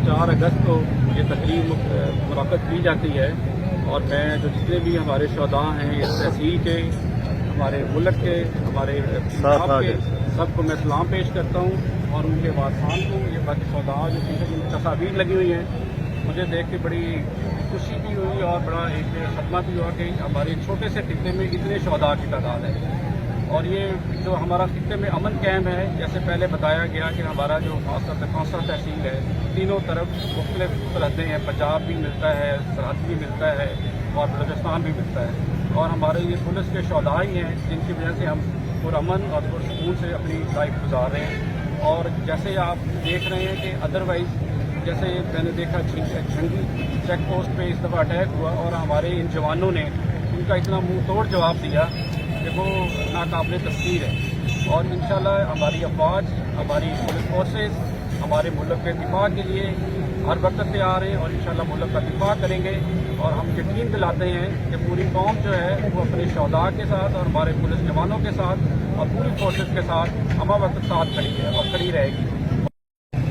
चार अगस्त को ये तकरीब मुनक़्क़द की जाती है और मैं जो जितने भी हमारे शहदा हैं इस तहसील के, हमारे मुल्क के, हमारे के सबको मैं सलाम पेश करता हूँ और उनके वारसान को। ये बाकी शहदा जो तस्वीर लगी हुई हैं, मुझे देख के बड़ी खुशी भी हुई और बड़ा एक सदमा भी हुआ कि हमारे छोटे से खिते में इतने शहदा की तादाद है। और ये जो हमारा खिते में अमन कैम्प है, जैसे पहले बताया गया कि हमारा जो कौंसला तहसील है, तीनों तरफ मुख्तलिफ सरहदें हैं, पंजाब भी मिलता है, सरहद भी मिलता है और बलूचिस्तान भी मिलता है। और हमारे ये पुलिस के शहदा ही हैं जिनकी वजह से हम पुरअमन और पुरसकून से अपनी लाइफ गुजार रहे हैं। और जैसे आप देख रहे हैं कि अदरवाइज़ जैसे मैंने देखा झंगी चेक पोस्ट पे इस दफ़ा अटैक हुआ और हमारे इन जवानों ने उनका इतना मुंह तोड़ जवाब दिया कि वो नाकाबिले तस्वीर है। और इंशाल्लाह हमारी अफवाज, हमारी पुलिस फोर्सेस हमारे मुल्क के दिफा के लिए हर वक्त तैयार हैं और इंशाल्लाह मुल्क का दिफा करेंगे। और हम यकीन दिलाते हैं कि पूरी कौम जो है वो अपने शहदा के साथ और हमारे पुलिस जवानों के साथ और पूरी फोर्सेस के साथ हमा वक्त साथ खड़ी है और खड़ी रहेगी।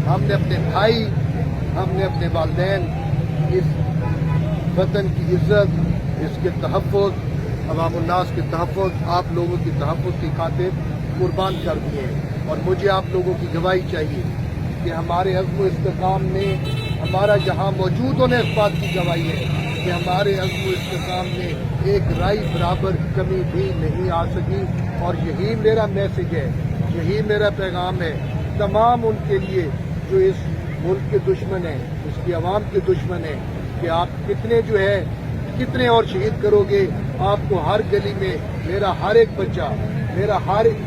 हमने अपने भाई, हमने अपने वालिदैन इस वतन की इज्जत, इसके तहफ़्फ़ुज़, अवामुन्नास के तहफ़्फ़ुज़, आप लोगों की तहफ़्फ़ुज़ की खातिर कुर्बान कर दिए। और मुझे आप लोगों की गवाही चाहिए कि हमारे अज़्म इस्तेकाम में, हमारा जहां मौजूद होने इस बात की गवाही है कि हमारे अज़्म इस्तेकाम में एक राई बराबर कमी भी नहीं आ सकी। और यही मेरा मैसेज है, यही मेरा पैगाम है तमाम उनके लिए जो इस मुल्क के दुश्मन हैं, इसकी आवाम के दुश्मन हैं, कि आप कितने और शहीद करोगे। आपको हर गली में मेरा हर एक बच्चा, मेरा हर एक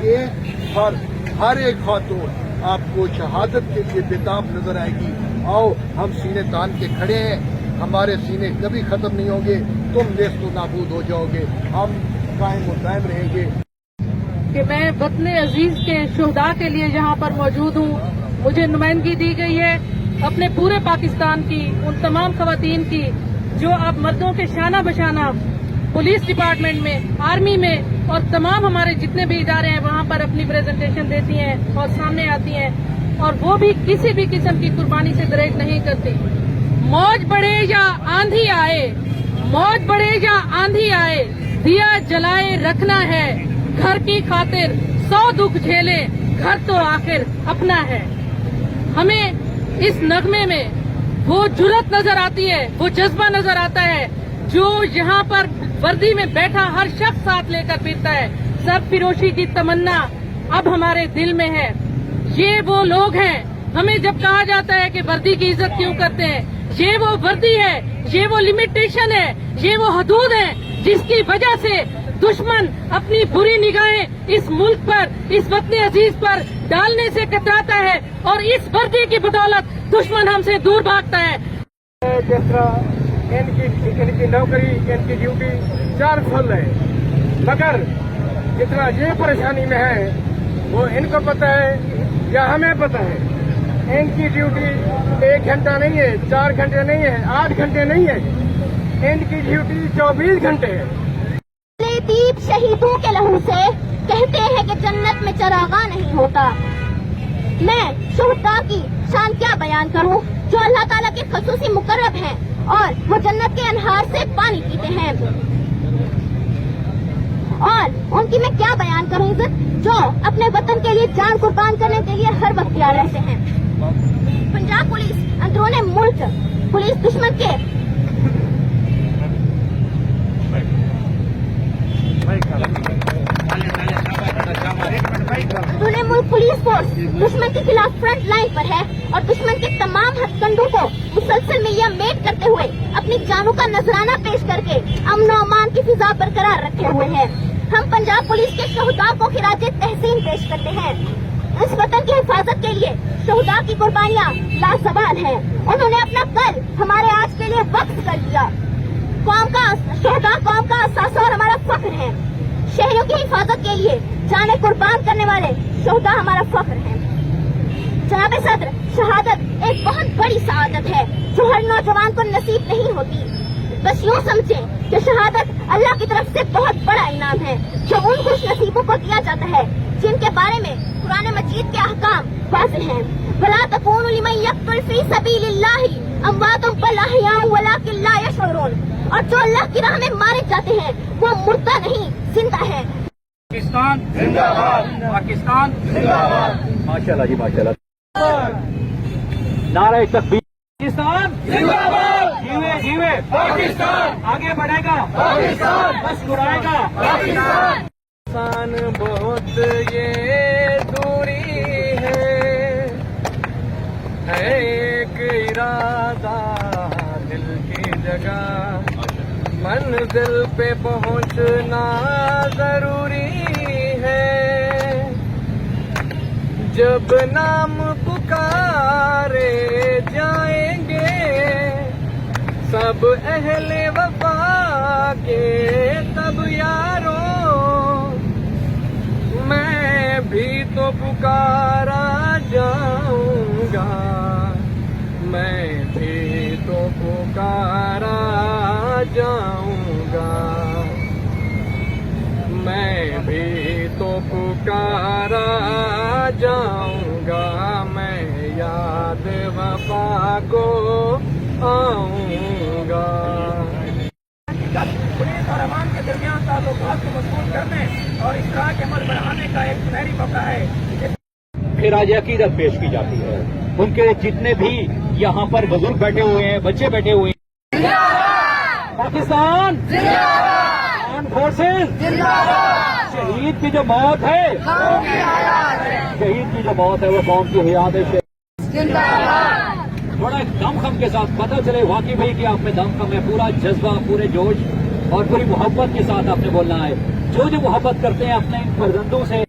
फर्द, हर एक खातून आपको शहादत के लिए बेताब नजर आएगी। आओ हम सीने तान के खड़े हैं, हमारे सीने कभी खत्म नहीं होंगे, तुम नेस्तो नाबूद हो जाओगे, हम कायम और दायम रहेंगे। कि मैं वतन अजीज के शहदा के लिए यहाँ पर मौजूद हूँ। मुझे नुमाइंदगी दी गई है अपने पूरे पाकिस्तान की, उन तमाम खवातीन की जो अब मर्दों के शाना बशाना पुलिस डिपार्टमेंट में, आर्मी में और तमाम हमारे जितने भी इदारे हैं वहाँ पर अपनी प्रेजेंटेशन देती हैं और सामने आती हैं। और वो भी किसी भी किस्म की कुर्बानी से गुरेज नहीं करती। मौज बढ़े या आंधी आए, मौज बढ़े या आंधी आए, दिया जलाए रखना है। घर की खातिर 100 दुख झेले, घर तो आखिर अपना है। हमें इस नगमे में वो जुर्रत नजर आती है, वो जज्बा नजर आता है जो यहाँ पर वर्दी में बैठा हर शख्स साथ लेकर फिरता है। सब फिरोशी की तमन्ना अब हमारे दिल में है। ये वो लोग हैं, हमें जब कहा जाता है कि वर्दी की इज्जत क्यों करते हैं, ये वो वर्दी है, ये वो लिमिटेशन है, ये वो हदूद है जिसकी वजह से दुश्मन अपनी बुरी निगाहें इस मुल्क पर, इस वतन अजीज पर डालने से कतराता है और इस वर्दी की बदौलत दुश्मन हमसे दूर भागता है। जिस तरह इनकी नौकरी, इनकी ड्यूटी 4 फल है, मगर जितना ये परेशानी में है वो इनको पता है या हमें पता है। इनकी ड्यूटी 1 घंटा नहीं है, 4 घंटे नहीं है, 8 घंटे नहीं है, इनकी ड्यूटी 24 घंटे है। दीप शहीदों के लहू से कहते हैं कि जन्नत में चरागा नहीं होता। मैं शुहदा की शान क्या बयान करूं जो अल्लाह ताला के खसूसी मुकर्रब हैं और वो जन्नत के अनहार से पानी पीते हैं। और उनकी मैं क्या बयान करूं इज्जत जो अपने वतन के लिए जान कुर्बान करने के लिए हर वक्त तैयार रहते हैं। पंजाब पुलिस अंदरूनी मुल्क पुलिस दुश्मन के फोर्स दुश्मन के खिलाफ फ्रंट लाइन पर है और दुश्मन के तमाम हथकंडों को मुसलसल मिलिया मेट करते हुए अपनी जानों का नजराना पेश करके अमन और अमान की फिजा बरकरार रखे हुए हैं। हम पंजाब पुलिस के शहीदों को खिराजे तहसीन पेश करते हैं। इस वतन की हिफाजत के लिए शहीदों की कुर्बानियां लाजवाल हैं। उन्होंने अपना कल हमारे आज के लिए वक्त कर दिया। शहीदा कौम का असासा और हमारा फख्र है। शहरों की हिफाजत के लिए जाने कुर्बान करने वाले शहीदा हमारा फख्र है। जनाब सदर, शहादत एक बहुत बड़ी सआदत है जो हर नौजवान को नसीब नहीं होती। बस यूँ समझें कि शहादत अल्लाह की तरफ से बहुत बड़ा इनाम है जो उन खुश नसीबों को दिया जाता है जिनके बारे में कुरान मजीद के अहकाम वाज़ेह हैं। वला तकूनु लिमन यक़्तुल फी सबीलिल्लाहि अमवातुम बल अहयाउन वलाकिन ला यशऊरून। और जो अल्लाह की राह में मारे जाते हैं वो मुर्दा नहीं, जिंदा है। पाकिस्तान जिंदाबाद, पाकिस्तान जिंदाबाद। माशाल्लाह जी माशाल्लाह। नारे तकबीर। पाकिस्तान जिंदाबाद, जीवे जीवे पाकिस्तान, आगे बढ़ेगा पाकिस्तान, मुस्कुराएगा पाकिस्तान। बहुत ये दूरी है एक इरादा दिल की जगह, मंजिल पे पहुंचना जरूरी है। जब नाम पुकारे जाएंगे सब अहले वफा के, तब यारों मैं भी तो पुकारा जाऊंगा, मैं भी तो पुकारा जाऊंगा, मैं भी तो पुकारा जाऊंगा, मैं याद वफा को आऊंगा। पुलिस और अवाम के दरमियान ताल्लुकात को मजबूत करने और इस्लाह के अमल बढ़ाने का एक सुनहरी मौका है। फिर आज अकीदत पेश की जाती है। उनके जितने भी यहाँ पर बुजुर्ग बैठे हुए हैं, बच्चे बैठे हुए हैं। पाकिस्तान जिंदाबाद, आर्म्ड फोर्सेस जिंदाबाद। शहीद की जो मौत है, शहीद की जो मौत है वो कौम की हयात है। थोड़ा दमखम के साथ पता चले वाकई भाई कि आप में दमखम है, पूरा जज्बा, पूरे जोश और पूरी मोहब्बत के साथ आपने बोलना है। जो मोहब्बत करते हैं अपने फर्जंदों से,